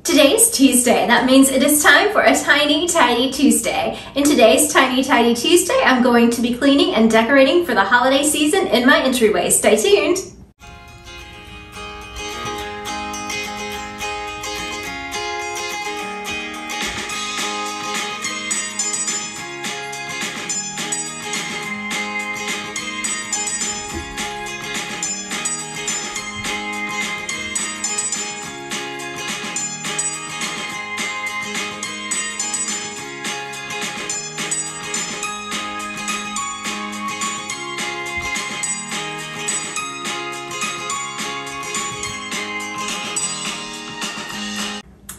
Today's Tuesday. That means it is time for a Tiny Tidy Tuesday. In today's Tiny Tidy Tuesday, I'm going to be cleaning and decorating for the holiday season in my entryway. Stay tuned.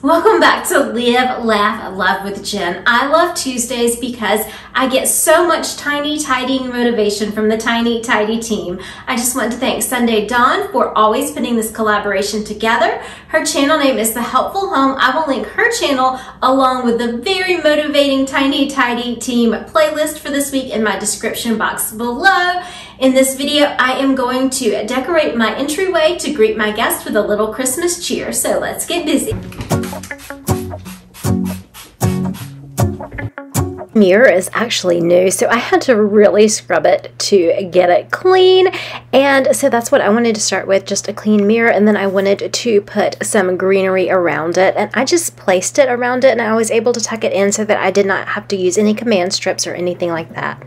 Welcome back to Live, Laugh, Love with Jen. I love Tuesdays because I get so much tiny tidying motivation from the Tiny Tidy team. I just want to thank Sunday Dawn for always putting this collaboration together. Her channel name is The Helpful Home. I will link her channel along with the very motivating Tiny Tidy team playlist for this week in my description box below. In this video, I am going to decorate my entryway to greet my guests with a little Christmas cheer. So let's get busy. Mirror is actually new, so I had to really scrub it to get it clean, and so that's what I wanted to start with, just a clean mirror, and then I wanted to put some greenery around it, and I just placed it around it, and I was able to tuck it in so that I did not have to use any command strips or anything like that.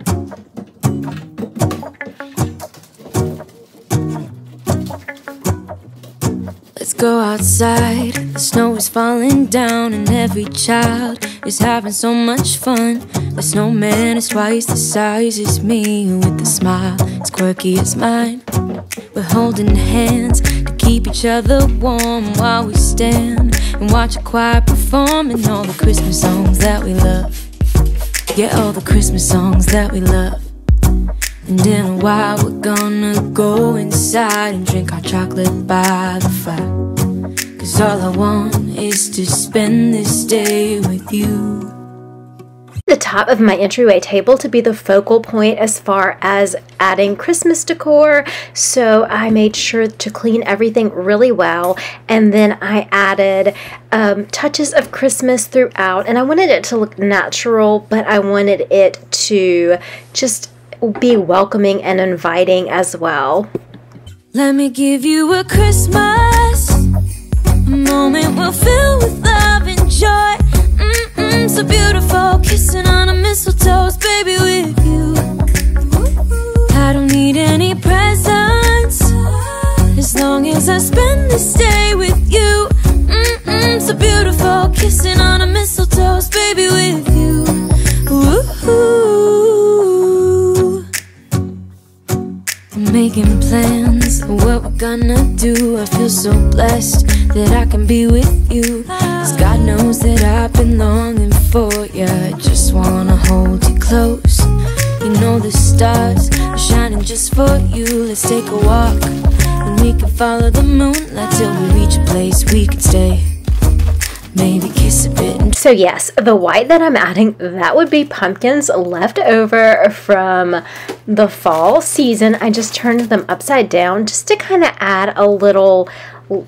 Let's go outside, the snow is falling down and every child is having so much fun. The snowman is twice the size as me, with a smile as quirky as mine. We're holding hands to keep each other warm while we stand and watch a choir performing all the Christmas songs that we love. Yeah, all the Christmas songs that we love. And in a while we're gonna go inside and drink our chocolate by the fire, 'cause all I want is to spend this day with you. The top of my entryway table to be the focal point as far as adding Christmas decor, so I made sure to clean everything really well, and then I added touches of Christmas throughout, and I wanted it to look natural, but I wanted it to just be welcoming and inviting as well. Let me give you a Christmas, a moment we'll fill with love and joy. So beautiful, kissing on a mistletoe, baby, with you. I don't need any presents, as long as I spend this day with you. So beautiful, kissing on a mistletoe, baby, with you. Making plans, what we're gonna do. I feel so blessed that I can be with you, 'cause God knows that I've been longing for you. I just wanna hold you close. You know the stars are shining just for you. Let's take a walk and we can follow the moonlight till we reach a place we can stay. Maybe kiss a bit. So yes, the white that I'm adding, that would be pumpkins left over from the fall season. I just turned them upside down just to kind of add a little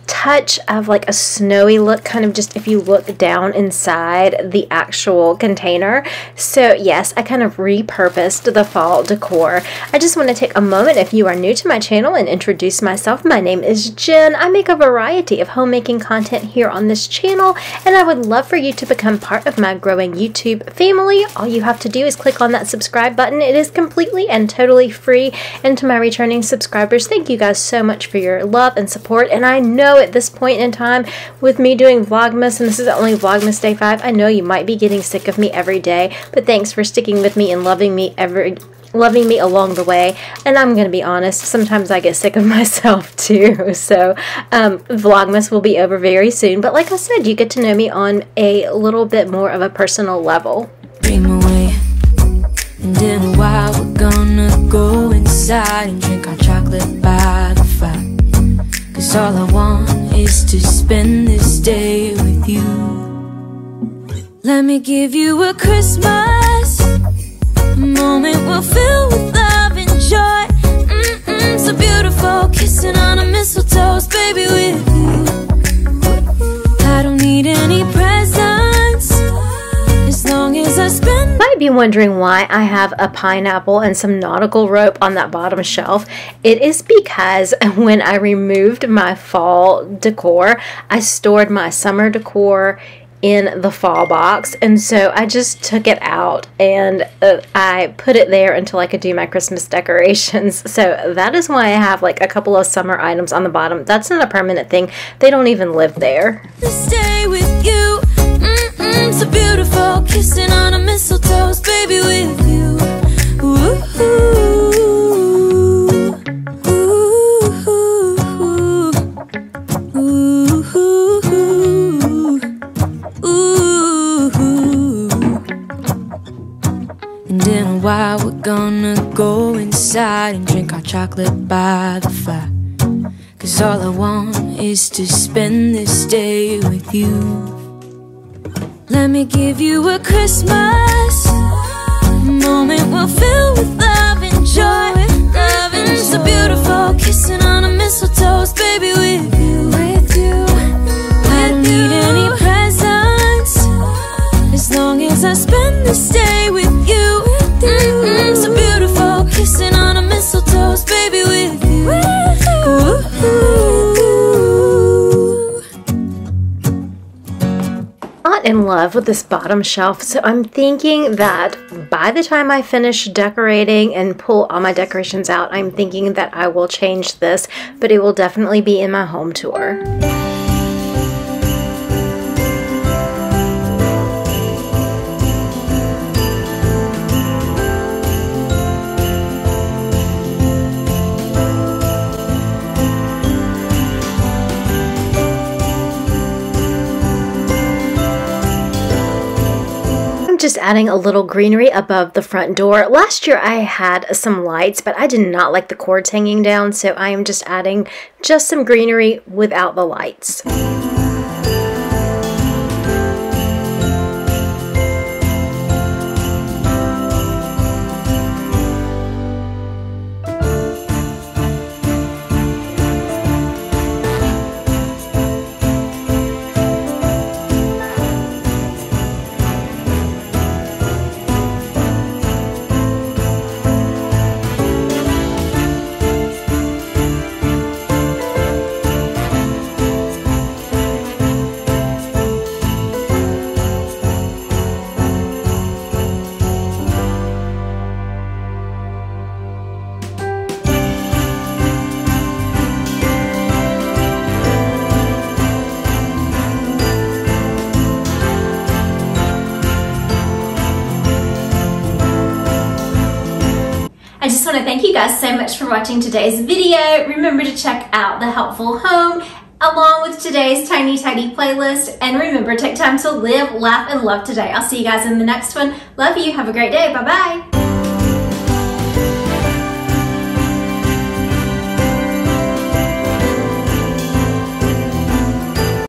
touch of like a snowy look, kind of just if you look down inside the actual container. So yes, I kind of repurposed the fall decor. I just want to take a moment, if you are new to my channel, and introduce myself. My name is Jen. I make a variety of homemaking content here on this channel, and I would love for you to become part of my growing YouTube family. All you have to do is click on that subscribe button. It is completely and totally free. And to my returning subscribers, thank you guys so much for your love and support. And I know at this point in time, with me doing Vlogmas, and this is only Vlogmas Day 5, I know you might be getting sick of me every day, but thanks for sticking with me and loving me along the way. And I'm gonna be honest, sometimes I get sick of myself too. So Vlogmas will be over very soon, but like I said, you get to know me on a little bit more of a personal level. Dream away, and in a while we're gonna go inside and drink our chocolate by the fire, 'cause all I want is to spend this day with you. Let me give you a Christmas, a moment we'll fill with love and joy. So beautiful, kissing on a mistletoe, baby, with you. I don't need any be wondering why I have a pineapple and some nautical rope on that bottom shelf. It is because when I removed my fall decor, I stored my summer decor in the fall box, and so I just took it out and I put it there until I could do my Christmas decorations. So that is why I have like a couple of summer items on the bottom. That's not a permanent thing. They don't even live there. Stay with you, so beautiful, kissing on a mistletoe, baby, with you. Ooh. While we're gonna go inside and drink our chocolate by the fire, 'cause all I want is to spend this day with you. Let me give you a Christmas moment we'll fill with love and joy. Loving so beautiful, kissing on a mistletoe, baby, with you. I don't need any presents as long as I spend this day with you. So beautiful, kissing on a mistletoe, baby, with you. Not in love with this bottom shelf, so I'm thinking that by the time I finish decorating and pull all my decorations out, I'm thinking that I will change this, but it will definitely be in my home tour. Just adding a little greenery above the front door. Last year I had some lights, but I did not like the cords hanging down, so I am just adding just some greenery without the lights. I just want to thank you guys so much for watching today's video. Remember to check out the Helpful Home along with today's Tiny Tidy playlist. And remember, take time to live, laugh, and love today. I'll see you guys in the next one. Love you. Have a great day. Bye-bye.